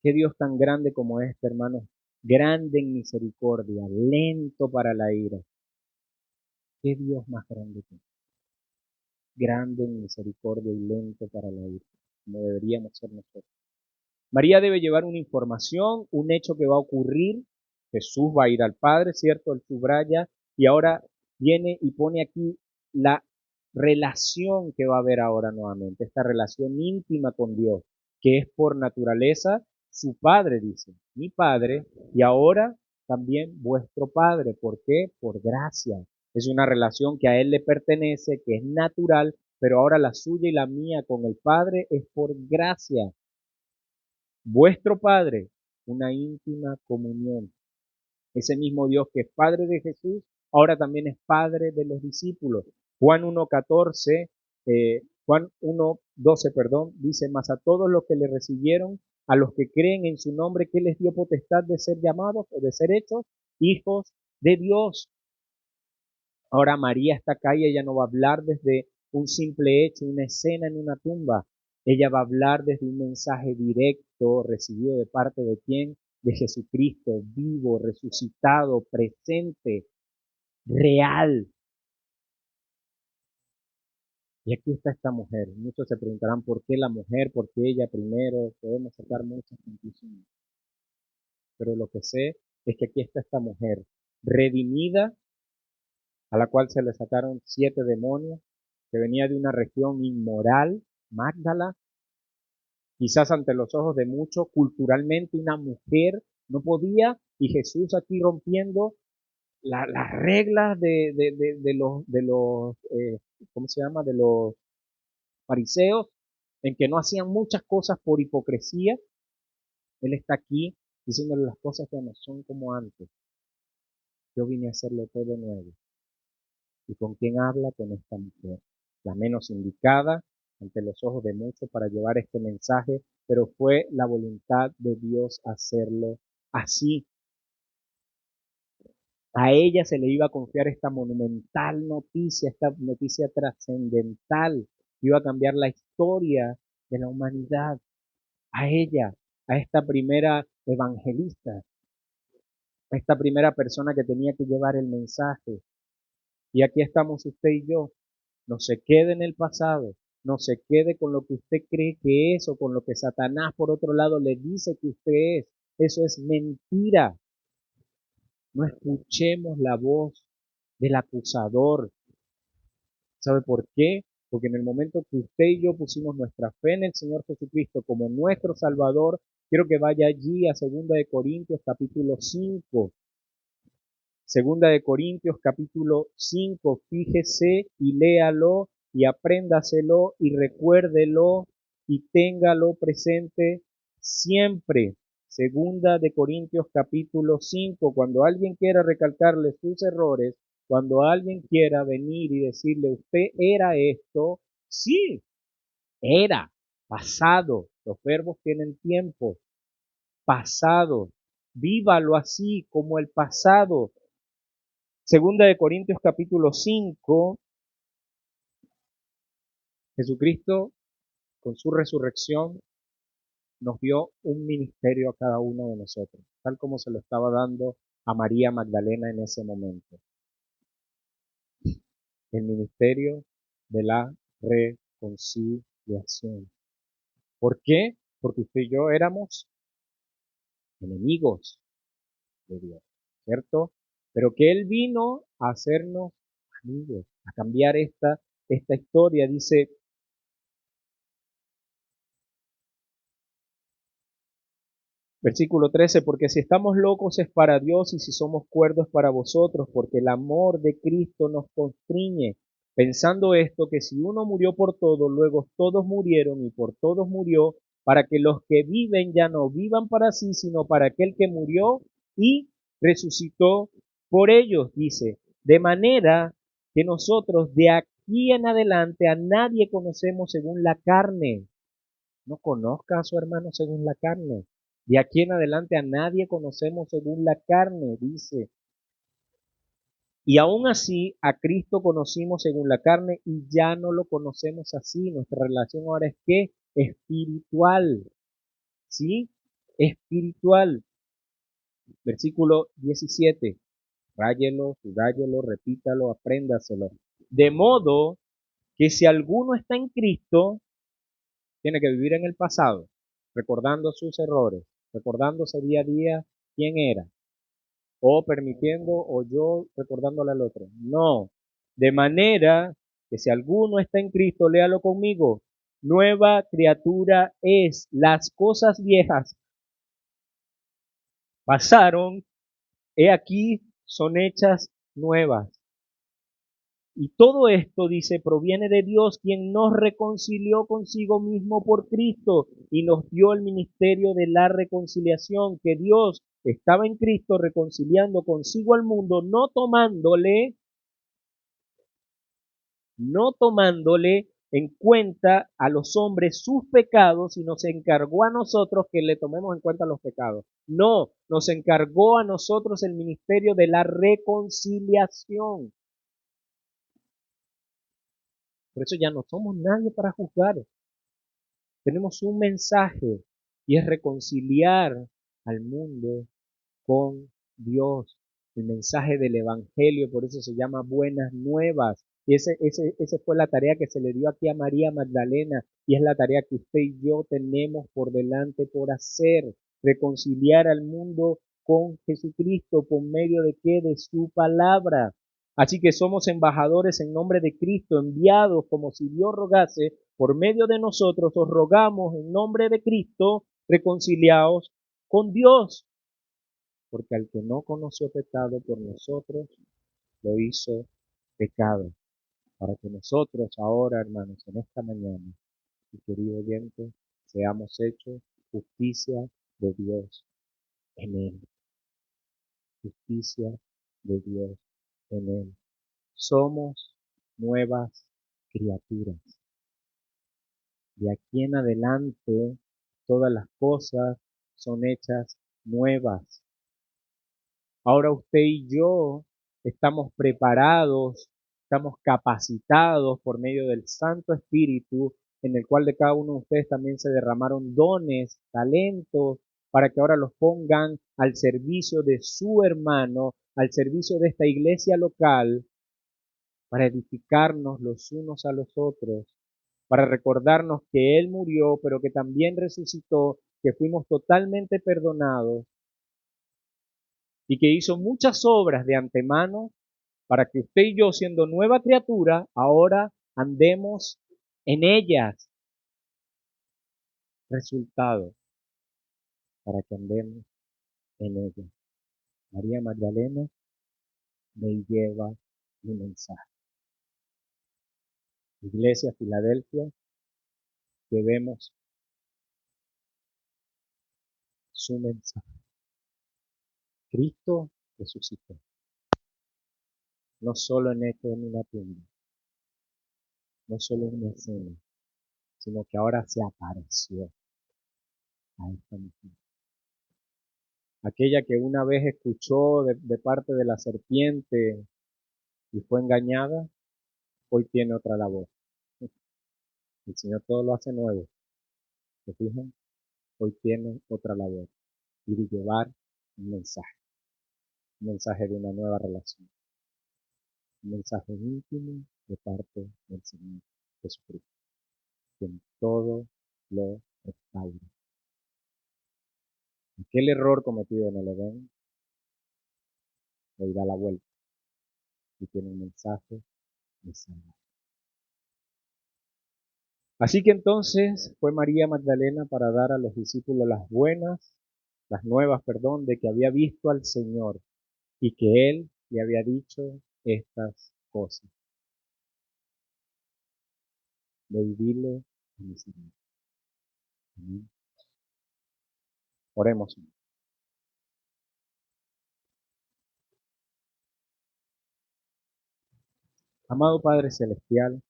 A: Qué Dios tan grande como este, hermano, grande en misericordia, lento para la ira. Qué Dios más grande que grande en misericordia y lento para la ira, como deberíamos ser nosotros. María debe llevar una información, un hecho que va a ocurrir. Jesús va a ir al Padre, ¿cierto? Él subraya y ahora viene y pone aquí la relación que va a haber ahora nuevamente, esta relación íntima con Dios, que es por naturaleza su Padre, dice, mi Padre, y ahora también vuestro Padre. ¿Por qué? Por gracia. Es una relación que a Él le pertenece, que es natural, pero ahora la suya y la mía con el Padre es por gracia. Vuestro Padre, una íntima comunión. Ese mismo Dios que es Padre de Jesús, ahora también es Padre de los discípulos. Juan 1:14, Juan 1:12, perdón, dice, mas a todos los que le recibieron, a los que creen en su nombre, que les dio potestad de ser llamados o de ser hechos hijos de Dios. Ahora María está acá y ella no va a hablar desde un simple hecho, una escena en una tumba. Ella va a hablar desde un mensaje directo recibido de parte de quién? De Jesucristo, vivo, resucitado, presente, real. Y aquí está esta mujer. Muchos se preguntarán por qué la mujer, por qué ella primero. Podemos sacar muchas conclusiones. Pero lo que sé es que aquí está esta mujer redimida, a la cual se le sacaron 7 demonios, que venía de una región inmoral, Mágdala, quizás ante los ojos de muchos, culturalmente una mujer no podía, y Jesús aquí rompiendo las reglas de los ¿cómo se llama? De los fariseos, en que no hacían muchas cosas por hipocresía. Él está aquí diciéndole las cosas que no son como antes. Yo vine a hacerlo todo nuevo. ¿Y con quién habla? Con esta mujer, la menos indicada ante los ojos de muchos para llevar este mensaje, pero fue la voluntad de Dios hacerlo así. A ella se le iba a confiar esta monumental noticia, esta noticia trascendental, que iba a cambiar la historia de la humanidad. A ella, a esta primera evangelista, a esta primera persona que tenía que llevar el mensaje. Y aquí estamos usted y yo. No se quede en el pasado, no se quede con lo que usted cree que es o con lo que Satanás por otro lado le dice que usted es. Eso es mentira. No escuchemos la voz del acusador. ¿Sabe por qué? Porque en el momento que usted y yo pusimos nuestra fe en el Señor Jesucristo como nuestro Salvador, quiero que vaya allí a 2 Corintios capítulo 5. Segunda de Corintios capítulo 5, fíjese y léalo y apréndaselo y recuérdelo y téngalo presente siempre. Segunda de Corintios capítulo 5, cuando alguien quiera recalcarle sus errores, cuando alguien quiera venir y decirle, usted era esto, sí, era, pasado, los verbos tienen tiempo, pasado, vívalo así como el pasado. Segunda de Corintios capítulo 5, Jesucristo con su resurrección nos dio un ministerio a cada uno de nosotros, tal como se lo estaba dando a María Magdalena en ese momento. El ministerio de la reconciliación. ¿Por qué? Porque usted y yo éramos enemigos de Dios, ¿cierto? Pero que Él vino a hacernos amigos, a cambiar esta historia. Dice, versículo 13, porque si estamos locos es para Dios y si somos cuerdos para vosotros, porque el amor de Cristo nos constriñe, pensando esto, que si uno murió por todos, luego todos murieron y por todos murió, para que los que viven ya no vivan para sí, sino para aquel que murió y resucitó por ellos, dice. De manera que nosotros de aquí en adelante a nadie conocemos según la carne. No conozca a su hermano según la carne. De aquí en adelante a nadie conocemos según la carne, dice. Y aún así a Cristo conocimos según la carne y ya no lo conocemos así. Nuestra relación ahora es ¿qué? Espiritual. ¿Sí? Espiritual. Versículo 17. Ráyelo, subrayelo, repítalo, apréndaselo. De modo que si alguno está en Cristo, tiene que vivir en el pasado, recordando sus errores, recordándose día a día quién era, o permitiendo, o yo recordándole al otro. No, de manera que si alguno está en Cristo, léalo conmigo, nueva criatura es, las cosas viejas pasaron, he aquí, son hechas nuevas. Y todo esto, dice, proviene de Dios, quien nos reconcilió consigo mismo por Cristo y nos dio el ministerio de la reconciliación, que Dios estaba en Cristo reconciliando consigo al mundo, no tomándole en cuenta a los hombres sus pecados y nos encargó a nosotros que le tomemos en cuenta los pecados. No, nos encargó a nosotros el ministerio de la reconciliación. Por eso ya no somos nadie para juzgar. Tenemos un mensaje y es reconciliar al mundo con Dios. El mensaje del Evangelio, por eso se llama Buenas Nuevas. Y esa fue la tarea que se le dio aquí a María Magdalena y es la tarea que usted y yo tenemos por delante por hacer. Reconciliar al mundo con Jesucristo por medio de qué? De su palabra. Así que somos embajadores en nombre de Cristo, enviados como si Dios rogase por medio de nosotros, os rogamos en nombre de Cristo, reconciliaos con Dios, porque al que no conoció pecado por nosotros, lo hizo pecado, para que nosotros ahora, hermanos, en esta mañana, y querido oyente, seamos hechos justicia de Dios en Él. Justicia de Dios en Él. Somos nuevas criaturas. De aquí en adelante, todas las cosas son hechas nuevas. Ahora usted y yo estamos preparados, estamos capacitados por medio del Santo Espíritu, en el cual de cada uno de ustedes también se derramaron dones, talentos, para que ahora los pongan al servicio de su hermano, al servicio de esta iglesia local, para edificarnos los unos a los otros, para recordarnos que Él murió, pero que también resucitó, que fuimos totalmente perdonados y que hizo muchas obras de antemano para que usted y yo, siendo nueva criatura, ahora andemos en ellas. Resultado, para que andemos en ellas. María Magdalena me lleva un mensaje. Iglesia Filadelfia, llevemos su mensaje. Cristo resucitó. No solo en esto en una tumba, no solo en una escena, sino que ahora se apareció a esta mujer. Aquella que una vez escuchó de parte de la serpiente y fue engañada, hoy tiene otra labor. El Señor todo lo hace nuevo. ¿Se fijan? Hoy tiene otra labor. Ir y llevar un mensaje de una nueva relación, un mensaje íntimo de parte del Señor Jesucristo, quien todo lo restaura. Aquel error cometido en el Edén, hoy da la vuelta y tiene un mensaje de salvación. Así que entonces fue María Magdalena para dar a los discípulos las nuevas, de que había visto al Señor y que Él le había dicho estas cosas. Ve y dile a mi Señor. Amén. Oremos. Amado Padre Celestial,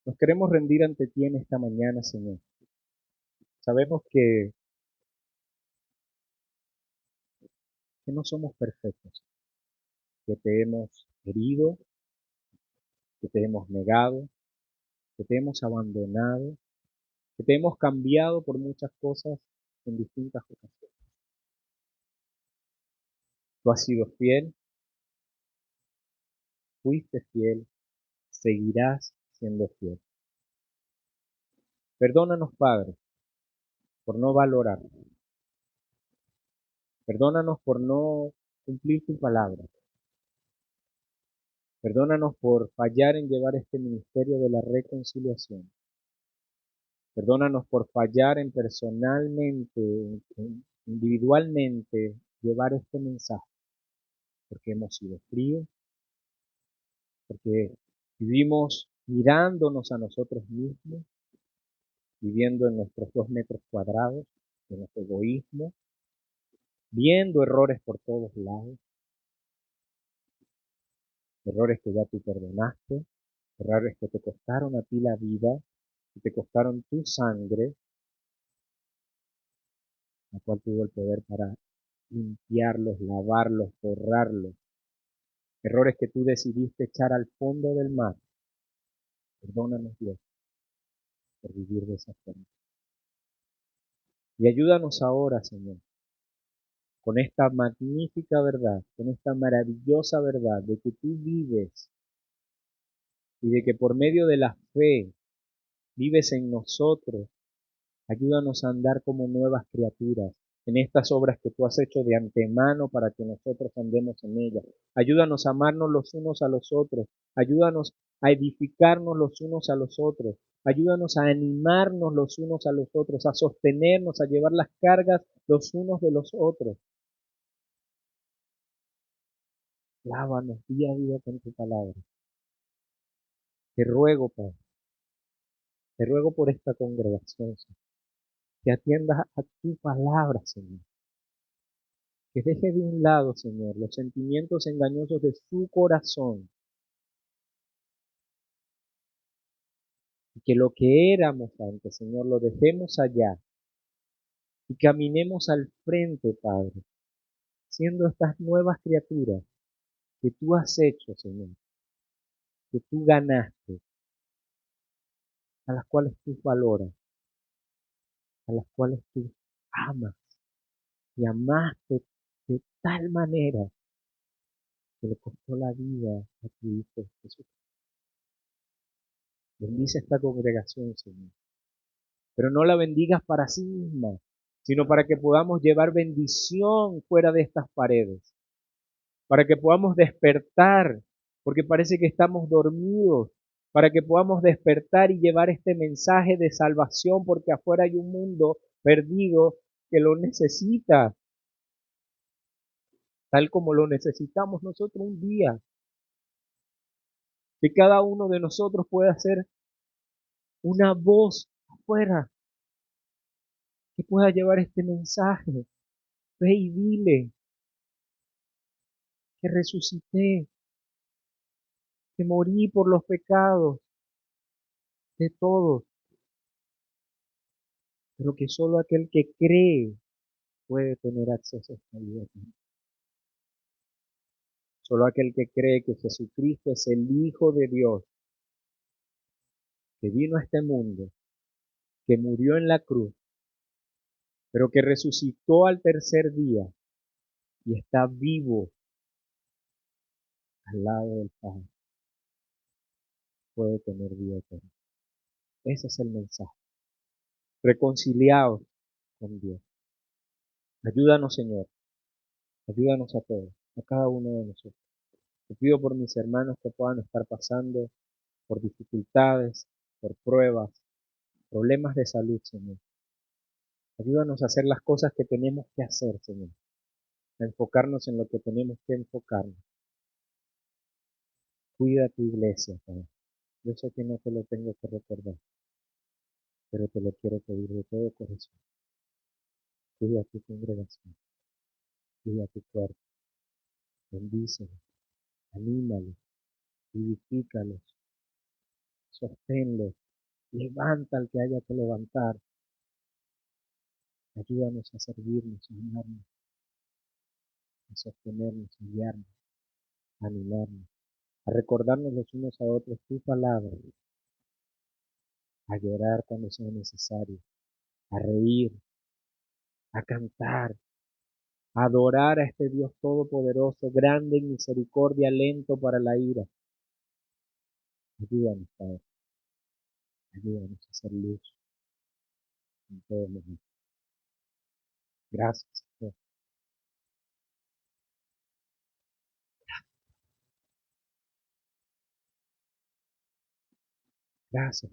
A: nos queremos rendir ante ti en esta mañana, Señor. Sabemos que no somos perfectos, que te hemos herido, que te hemos negado, que te hemos abandonado, que te hemos cambiado por muchas cosas en distintas ocasiones. Tú has sido fiel, fuiste fiel, seguirás siendo fiel. Perdónanos, Padre, por no valorar. Perdónanos por no cumplir tu palabra. Perdónanos por fallar en llevar este ministerio de la reconciliación. Perdónanos por fallar en personalmente, individualmente, llevar este mensaje, porque hemos sido fríos, porque vivimos mirándonos a nosotros mismos, viviendo en nuestros 2 metros cuadrados, en nuestro egoísmo, viendo errores por todos lados, errores que ya tú perdonaste, errores que te costaron a ti la vida, que te costaron tu sangre, la cual tuvo el poder para limpiarlos, lavarlos, borrarlos. Errores que tú decidiste echar al fondo del mar. Perdónanos, Dios, por vivir de esa forma. Y ayúdanos ahora, Señor, con esta magnífica verdad, con esta maravillosa verdad de que tú vives y de que por medio de la fe vives en nosotros. Ayúdanos a andar como nuevas criaturas en estas obras que tú has hecho de antemano para que nosotros andemos en ellas. Ayúdanos a amarnos los unos a los otros. Ayúdanos a edificarnos los unos a los otros. Ayúdanos a animarnos los unos a los otros, a sostenernos, a llevar las cargas los unos de los otros. Lávanos día a día con tu palabra. Te ruego, Padre, te ruego por esta congregación, Señor, que atiendas a tu palabra, Señor. Que deje de un lado, Señor, los sentimientos engañosos de su corazón. Y que lo que éramos antes, Señor, lo dejemos allá. Y caminemos al frente, Padre, siendo estas nuevas criaturas que tú has hecho, Señor, que tú ganaste, a las cuales tú valoras, a las cuales tú amas. Y amaste de tal manera que le costó la vida a tu Hijo Jesús. Bendice esta congregación, Señor. Pero no la bendigas para sí misma, sino para que podamos llevar bendición fuera de estas paredes, para que podamos despertar, porque parece que estamos dormidos, para que podamos despertar y llevar este mensaje de salvación, porque afuera hay un mundo perdido que lo necesita, tal como lo necesitamos nosotros un día, que cada uno de nosotros pueda ser una voz afuera, que pueda llevar este mensaje. Ve y dile que resucité, que morí por los pecados de todos, pero que solo aquel que cree puede tener acceso a esta libertad. Solo aquel que cree que Jesucristo es el Hijo de Dios, que vino a este mundo, que murió en la cruz, pero que resucitó al tercer día y está vivo al lado del Padre, puede tener vida eterna. Ese es el mensaje. Reconciliados con Dios. Ayúdanos, Señor. Ayúdanos a todos, a cada uno de nosotros. Te pido por mis hermanos que puedan estar pasando por dificultades, por pruebas, problemas de salud, Señor. Ayúdanos a hacer las cosas que tenemos que hacer, Señor. A enfocarnos en lo que tenemos que enfocarnos. Cuida tu iglesia, Padre. Yo sé que no te lo tengo que recordar, pero te lo quiero pedir de todo corazón. Cuida a tu congregación, cuida a tu cuerpo, bendícelos, anímalos, vivifícalos, sosténlos, levanta al que haya que levantar, ayúdanos a servirnos, a amarnos, a sostenernos, a guiarnos, a animarnos, a recordarnos los unos a otros tu palabra, a llorar cuando sea necesario, a reír, a cantar, a adorar a este Dios todopoderoso, grande en misericordia, lento para la ira. Ayúdanos, Padre, ayúdanos a hacer luz en todo momento. Gracias, Señor. Gracias,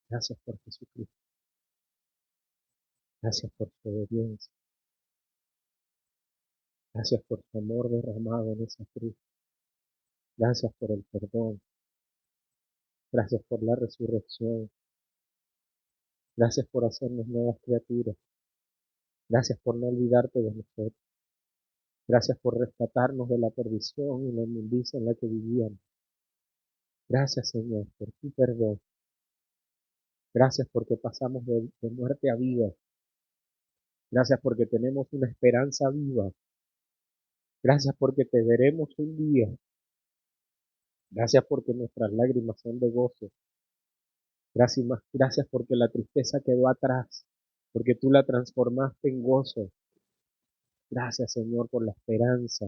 A: gracias por Jesucristo. Gracias por su obediencia. Gracias por su amor derramado en esa cruz. Gracias por el perdón. Gracias por la resurrección. Gracias por hacernos nuevas criaturas. Gracias por no olvidarte de nosotros. Gracias por rescatarnos de la perdición y la inmundicia en la que vivíamos. Gracias, Señor, por tu perdón. Gracias porque pasamos de muerte a vida. Gracias porque tenemos una esperanza viva. Gracias porque te veremos un día. Gracias porque nuestras lágrimas son de gozo. Gracias porque la tristeza quedó atrás, porque tú la transformaste en gozo. Gracias, Señor, por la esperanza.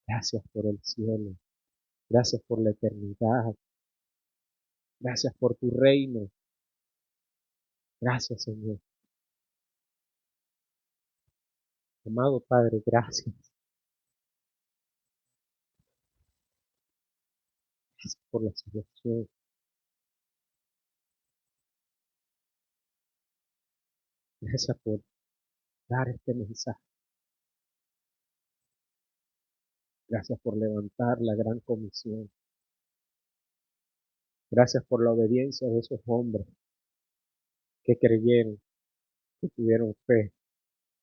A: Gracias por el cielo. Gracias por la eternidad. Gracias por tu reino. Gracias, Señor. Amado Padre, gracias. Gracias por la salvación. Gracias por dar este mensaje. Gracias por levantar la gran comisión. Gracias por la obediencia de esos hombres que creyeron, que tuvieron fe,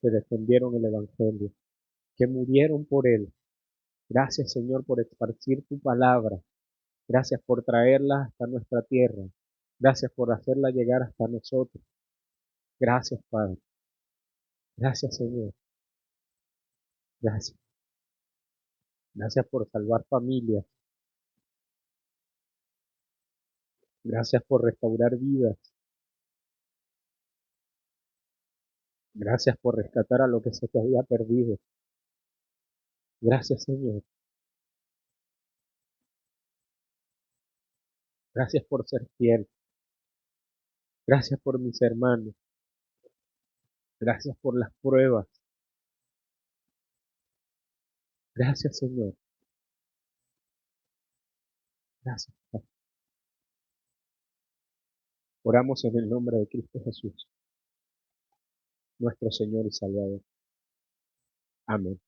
A: que defendieron el Evangelio, que murieron por él. Gracias, Señor, por esparcir tu palabra. Gracias por traerla hasta nuestra tierra. Gracias por hacerla llegar hasta nosotros. Gracias, Padre. Gracias, Señor. Gracias. Gracias por salvar familias. Gracias por restaurar vidas. Gracias por rescatar a lo que se te había perdido. Gracias, Señor. Gracias por ser fiel. Gracias por mis hermanos. Gracias por las pruebas. Gracias, Señor. Gracias, Padre. Oramos en el nombre de Cristo Jesús, nuestro Señor y Salvador. Amén.